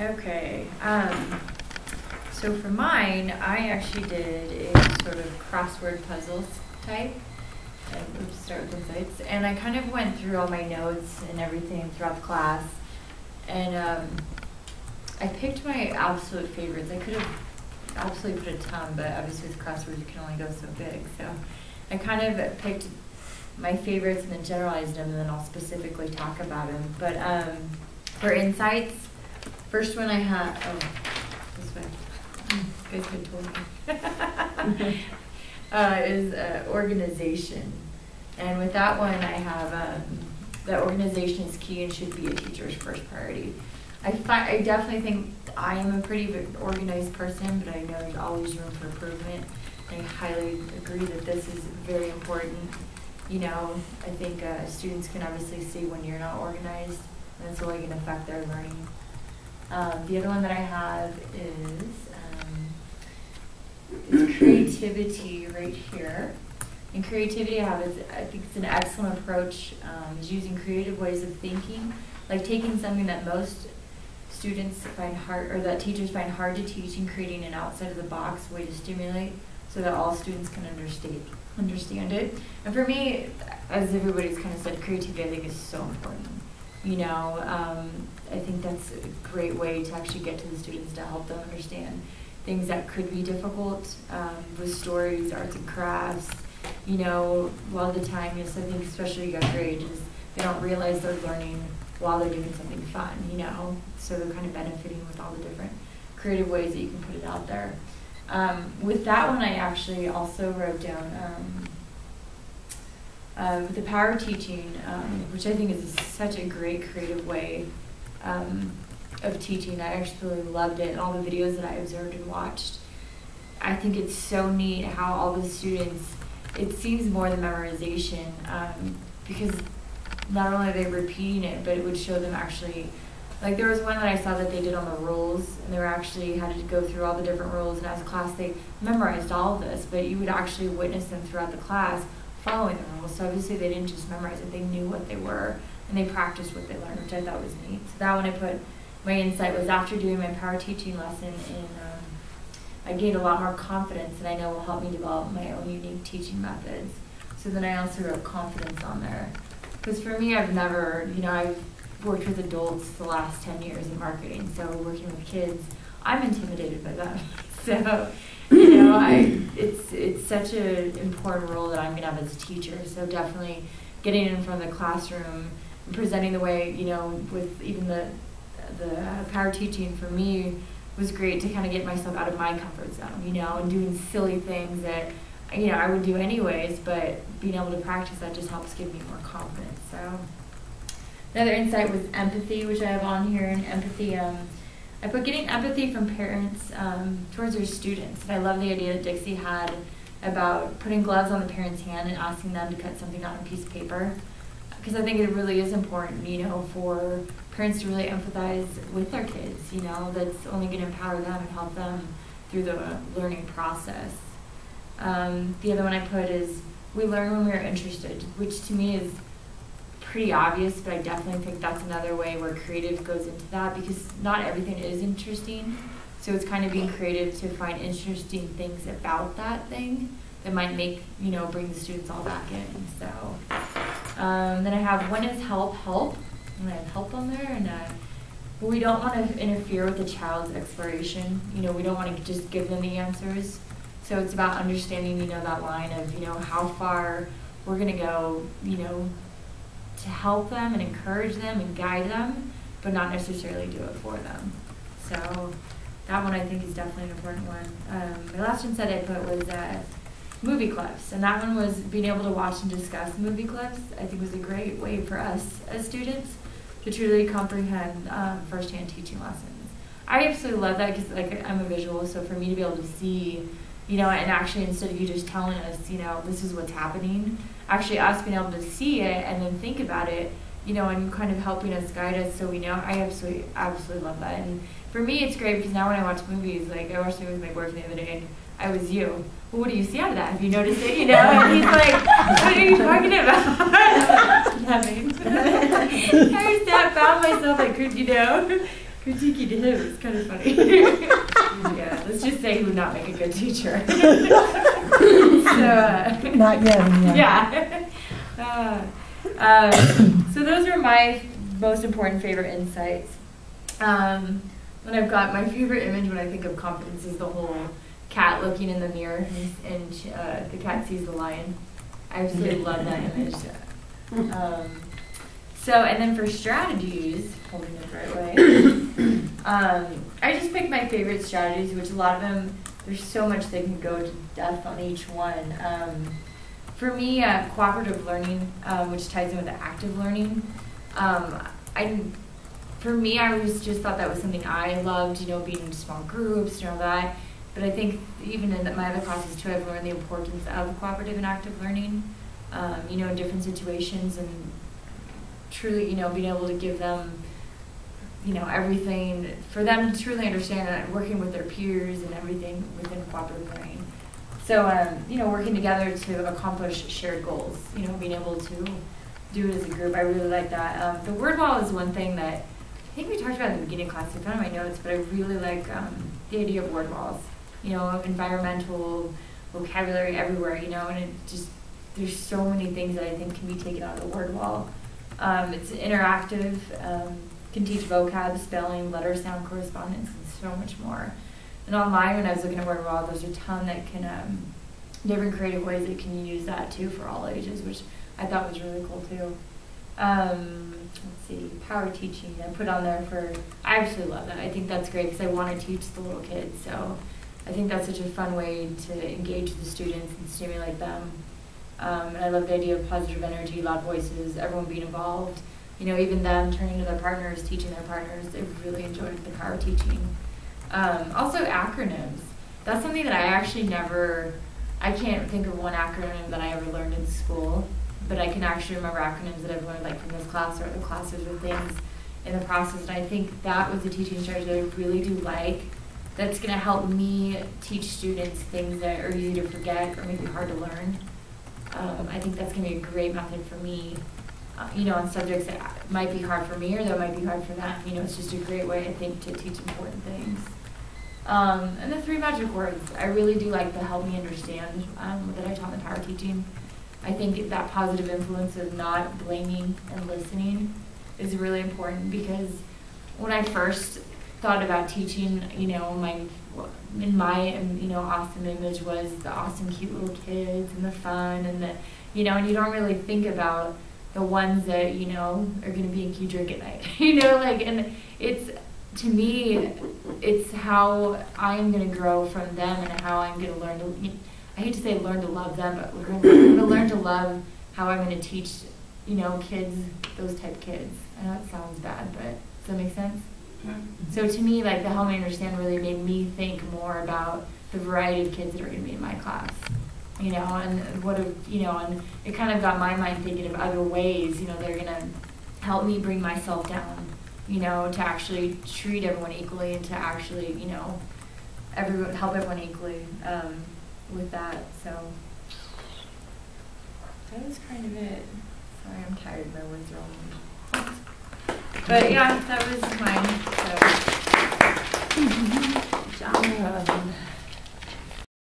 Okay. So for mine, I actually did a sort of crossword puzzles type. And we'll just start with insights. And I kind of went through all my notes and everything throughout the class. And I picked my absolute favorites. I could have absolutely put a ton, but obviously with crosswords you can only go so big. So I kind of picked my favorites and then generalized them, and then I'll specifically talk about them. But for insights, first one I had, this way. You guys could have told me. Is organization. And with that one, I have that organization is key and should be a teacher's first priority. I definitely think I am a pretty organized person, but I know there's always room for improvement. I highly agree that this is very important. You know, I think students can obviously see when you're not organized, and it's really going to affect their learning. The other one that I have is creativity right here. And creativity, I think it's an excellent approach, is using creative ways of thinking, like taking something that most students find hard, or that teachers find hard to teach, and creating an outside of the box way to stimulate so that all students can understand it. And for me, as everybody's kind of said, creativity I think is so important. You know, I think that's a great way to actually get to the students to help them understand things that could be difficult with stories, arts and crafts. You know, a lot of the time, I think especially younger ages, they don't realize they're learning while they're doing something fun, you know, so they're kind of benefiting with all the different creative ways that you can put it out there. With that one, I actually also wrote down with the power of teaching, which I think is such a great creative way of teaching. I actually loved it, and all the videos that I observed and watched. I think it's so neat how all the students, it seems more than memorization, because not only are they repeating it, but it would show them actually, like there was one that I saw that they did on the rules, and they were actually had to go through all the different rules, and as a class they memorized all of this, but you would actually witness them throughout the class following the rules. So obviously they didn't just memorize it, they knew what they were, and they practiced what they learned, which I thought was neat. So that one I put, my insight was after doing my power teaching lesson, I gained a lot more confidence, and I know will help me develop my own unique teaching methods. So then I also wrote confidence on there. Because for me, I've never, you know, I've worked with adults the last 10 years in marketing, so working with kids, I'm intimidated by them. So, you know, it's such an important role that I'm going to have as a teacher. So definitely getting in front of the classroom and presenting the way, you know, with even the power teaching for me was great to kind of get myself out of my comfort zone, you know, and doing silly things that, you know, I would do anyways, but being able to practice that just helps give me more confidence. So another insight was empathy, which I have on here. And empathy, I put getting empathy from parents towards their students. And I love the idea that Dixie had about putting gloves on the parent's hand and asking them to cut something on a piece of paper. Because I think it really is important, you know, for parents to really empathize with their kids, you know, that's only going to empower them and help them through the learning process. The other one I put is, we learn when we're interested, which to me is pretty obvious, but I definitely think that's another way where creative goes into that, because not everything is interesting. So it's kind of being creative to find interesting things about that thing that might make, you know, bring the students all back in. So then I have, when is help? And I have help on there, and we don't want to interfere with the child's exploration. You know, we don't want to just give them the answers. So it's about understanding, you know, that line of, you know, how far we're going to go, you know, to help them and encourage them and guide them, but not necessarily do it for them. So that one I think is definitely an important one. My last one said I put was movie clips, and that one was being able to watch and discuss movie clips. I think was a great way for us as students to truly comprehend firsthand teaching lessons. I absolutely love that, because like I'm a visual, so for me to be able to see, you know, and actually instead of you just telling us, you know, this is what's happening, actually us being able to see it and then think about it, you know, and kind of helping us, guide us so we know. I absolutely love that. And for me, it's great because now when I watch movies, like I watched a movie with my boyfriend the other day, and I was you. Well, what do you see out of that? Have you noticed it? You know, and he's like, what are you talking about? Nothing. I just found myself like, you know, Critiquing to him is kind of funny. Yeah, let's just say he would not make a good teacher. So, not yet. Yeah. So those are my most important favorite insights. When I've got my favorite image when I think of confidence is the whole cat looking in the mirror and the cat sees the lion. I absolutely love that image. And then for strategies, holding it the right way, I just picked my favorite strategies, which a lot of them, there's so much they can go to depth on each one. For me, cooperative learning, which ties in with the active learning, for me, I always just thought that was something I loved, being in small groups and all that. But I think even in my other classes too, I've learned the importance of cooperative and active learning, in different situations, and truly, being able to give them, everything for them to truly understand that working with their peers and everything within cooperative learning. So, working together to accomplish shared goals, being able to do it as a group. I really like that. The word wall is one thing that I think we talked about in the beginning class. I found my notes, but I really like the idea of word walls. Environmental vocabulary everywhere. And it just there's so many things that I think can be taken out of the word wall. It's interactive. Can teach vocab, spelling, letter sound correspondence, and so much more. And online, when I was looking at word wall, there's a ton that can different creative ways that can use that too for all ages, which I thought was really cool too. Let's see, power teaching. I put on there I absolutely love that. I think that's great because I want to teach the little kids. So I think that's such a fun way to engage the students and stimulate them. And I love the idea of positive energy, loud voices, everyone being involved. Even them turning to their partners, teaching their partners. I really enjoyed the power teaching. Also acronyms. That's something that I actually I can't think of one acronym that I ever learned in school, but I can actually remember acronyms that I've learned from this class or other classes or things in the process. And I think that was a teaching strategy that I really do like. That's going to help me teach students things that are easy to forget or maybe hard to learn. I think that's going to be a great method for me, on subjects that might be hard for me or that might be hard for them. It's just a great way, I think, to teach important things. And the 3 magic words, I really do like the help me understand that I taught in the power teaching. I think that positive influence of not blaming and listening is really important, because when I first thought about teaching, my awesome image was the awesome, cute little kids and the fun and the, and you don't really think about the ones that, are going to be in Key Drink at night, and it's, to me, it's how I'm going to grow from them and how I'm going to learn to, I hate to say learn to love them, but I'm going to learn to love how I'm going to teach, kids, those type kids. I know it sounds bad, but does that make sense? So to me, the help me understand really made me think more about the variety of kids that are going to be in my class, and and it kind of got my mind thinking of other ways, that are going to help me bring myself down, to actually treat everyone equally and to actually, help everyone equally with that. So that was kind of it. Sorry, I'm tired. My words are all. But yeah, that was mine. So. Good job.